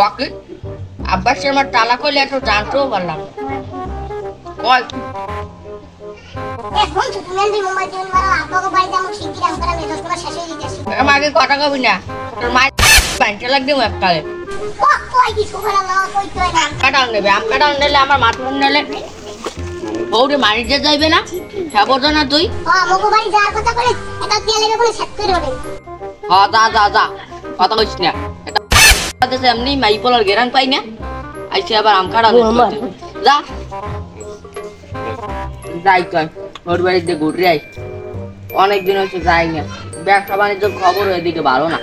ওকে আব্বাস আমার তালাক হইলে এত জানতেও পারলাম কয় আমাকে কথা কবি না তোর মায়ের ব্যাংকে লাগবে এককালে কাটান নেবে আম কাটান নিলে আমার মাথা নিলে বউরে মারিতে যাইবে না খাবো না তুই যা যা যা কথা কইস না এমনি মাইপলার গেরান পাই না আইসে আবার আম কাটা যা যাই কয় ওর বাড়িতে ঘুরে আই অনেকদিন হচ্ছে যাই না ব্যবসা বাণিজ্য খবর এদিকে ভালো না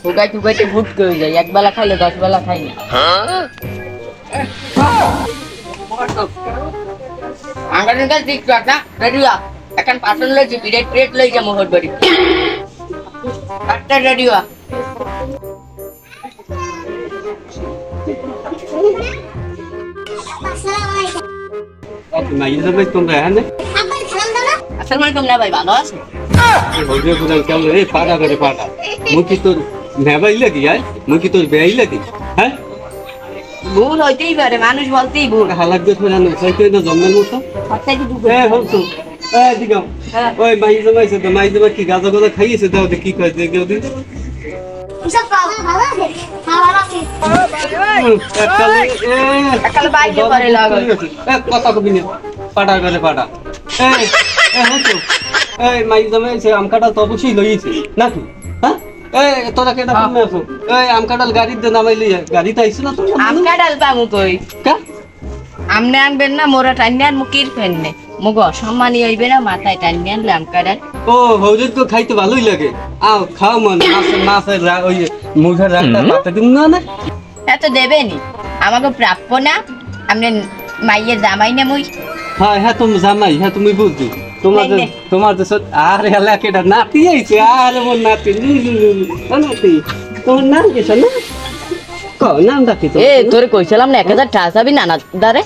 ঠুকাই ঠুকাইতে ভুট করে যায় একবেলা খাইলে 10 বেলা খাই না আঙ্গারের কাছে দেখছো একটা রেডিও এখন পার্সেন্ট লইছি বিরেট প্লেট লইছে মোহর বাড়ি একটা রেডিও আসসালামু আলাইকুম না ভাই ভালো আছো পাটা করে পাটা মুখি তোর নেবাইলে কি আর মুখি তোর বেআইলে কি হ্যাঁ ভুল হইতেই পারে মানুষ বলতেই ভুল হালাক দিয়ে ফেরানো সাইকেল না জন্মের মতো হচ্ছে দিগাম ওই মাই জমাইছে তো মাই জমা কি গাজা গাজা খাইয়েছে দাও কি কয়েছে কেউ দিন কথা কবি না পাটা করে পাটা এই মাই জমাইছে আম কাঁঠাল তো অবশ্যই লইয়েছে নাকি হ্যাঁ তোরা কেটা কমে আছো আম কাঁঠাল গাড়িতে নামাইলি গাড়িতে আইছো না তোমরা আম কাঁঠাল পামু কই আমনে আনবেন না মোরা টাইনে আর মুকির ফেননে মগো সম্মানী হইবে না মাথায় টাইনে আনলে আম কাঁঠাল ও হৌজের তো খাইতে ভালোই লাগে আও খাও মন মাছের ওই মুখের রাখতে পাতে দিন না এত দেবেনি আমাকে প্রাপ্য না আমনে মাইয়ের জামাই না মুই হ্যাঁ হ্যাঁ তুমি জামাই হ্যাঁ তুমি বুঝছি তোমার তো আর এলাকাটা নাতি আইছে আর মোর নাতি নাতি তোমার নাম কি শোনা নাম ডাকি তো তোরে কইছিলাম না 1000 টাকা চাবি নানা দারে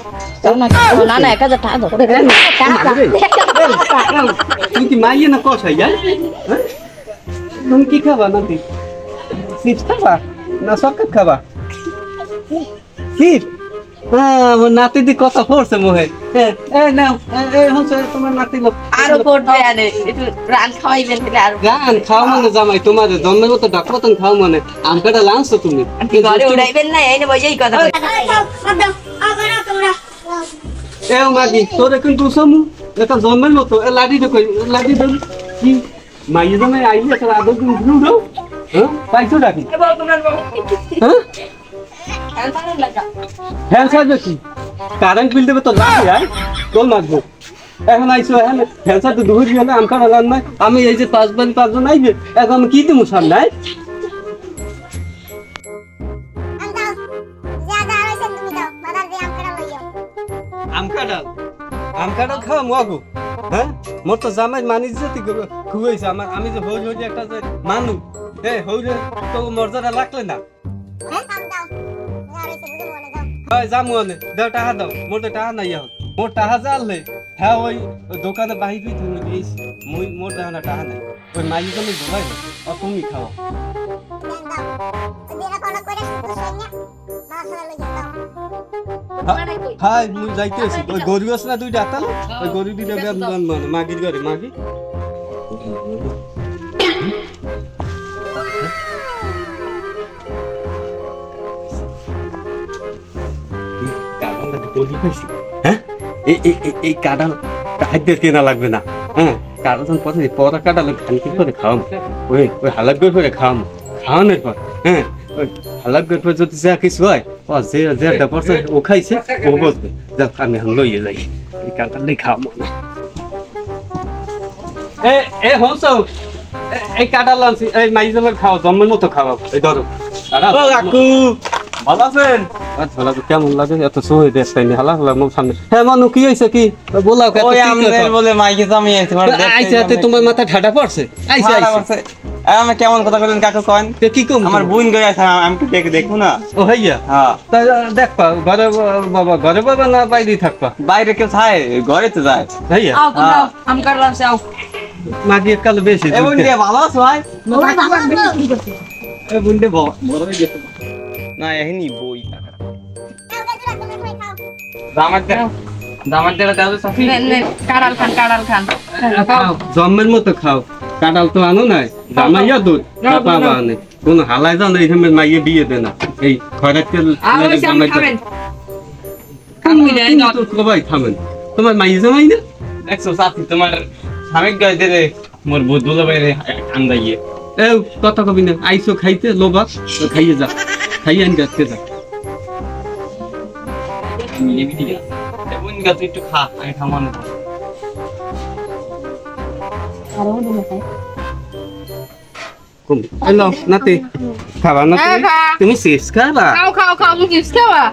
না 1000 টাকা দাও তুমি কি মাইয়ে না কষাই যাই তুমি কি খাবা নাতি চিপস খাবা না সকাত খাবা চিপস আমার নাতি দি কথা পড়ছে মোহে তোমার নাতি লোক আরো পড়বে আরে একটু রান খাওয়াইবেন আর গান খাও মানে জামাই তোমাদের জন্মের মতো ডাকতন খাও মানে আমকাটা লাঞ্চো তুমি ঘরে উড়াইবেন না এই বইই কথা এও মাগি তোরে কিন্তু সমু এটা জন্মের মতো লাডি দে কই লাডি দে কি মাইয়ে জামাই আইলে তো আদর দিন ঘুরু দাও হ্যাঁ পাইছো ডাকি হ্যাঁ হ্যাঁ সাজবে কি কারেন্ট বিল দেবে তো লাগে আর তোল মাগবো এখন আইসো এখন ফ্যানসা তো দুপুর গেলে আমকার আলান নাই আমি এই যে 5জন আইবে এখন আমি কি দিমু সামনে আমকাটা খাওয়া মগো হ্যাঁ মোর তো জামাই মানি যেতে খুয়াইছে আমার আমি যে হই হই একটা যে মানু হইলে তো মর্যাদা লাগলে না যামু অনে দাও টাকা দাও মোর তো টাকা নাই এখন মোর টাকা জানলে হ্যাঁ ওই দোকানে বাহির তুমি দিয়েছি মোর দেওয়া না টাকা নাই ওই মাই তুমি ধোলাই তুমি খাও হ্যাঁ মুই যাইতেছি ওই গরু আছে না দুইটা তাহলে ওই গরু দুইটা মাগির ঘরে মাগি হ্যাঁ এই কাঁঠাল খাদ্যের কেনা লাগবে না হ্যাঁ কাঁঠাল পরে পরা কাঁঠাল খানকি করে খাওয়াম ওই হালাক করে খাওয়ানোর পর হ্যাঁ ওই হালাক পর যদি যা কিছু হয় ও যেটা পড়ছে ও খাইছে ও বসবে যাক আমি এখন লইয়ে যাই এই কাঁঠালটাই খাওয়াবো হংস এই কাঁঠাল আনছি এই মাই জমের খাওয়া জন্মের মতো খাওয়া এই ধরো কাকু ভালো আছেন ভালো কেমন লাগে এত সহজ দেশাইনি হালা হালা মুখ সামনে হ্যাঁ মানু কি হইছে কি বলাও ওই আমাদের বলে মাইকে জামি আছে আইছে তোমার মাথা ঠাডা পড়ছে আইছে আমি কেমন কথা বলেন কাকু কন কি কম আমার বোন গই আছে আমি তো দেখবো না ও হইয়া হ্যাঁ দেখবা ঘরে বাবা না বাইরে থাকবা বাইরে কেউ যায় ঘরে তো যায় হইয়া আও তোমরা আম কাটলাম আও মাগি কাল বেশি এবং দিয়ে ভালো আছে ভাই এ বুন্ডে বড় হয়ে গেছে না এখনই বই দামার দেড়া দাও সাফি কাঁড়াল খান খাও জম্মের মতো খাও কাঁঠাল তো আনো নাই জামাইয়া দুধ বাবা আনে কোন হালাই জানো এইখানে মাইয়ে বিয়ে দে না এই খয়রাত খাবেন সবাই থামেন তোমার মাইয়ে জামাই না দেখছো সাথী তোমার স্বামীর গায়ে দিলে মোর বুধ বলে বাইরে ঠান্ডা গিয়ে এ কথা কবি না আইসো খাইতে লোবা খাইয়ে যা খাইয়ে আন যাচ্ছে যা তুই একটু খা আমি খামানো হ্যালো নাতি খাবা না তুমি শেষ খাবা খাও তুমি চিপস খাওয়া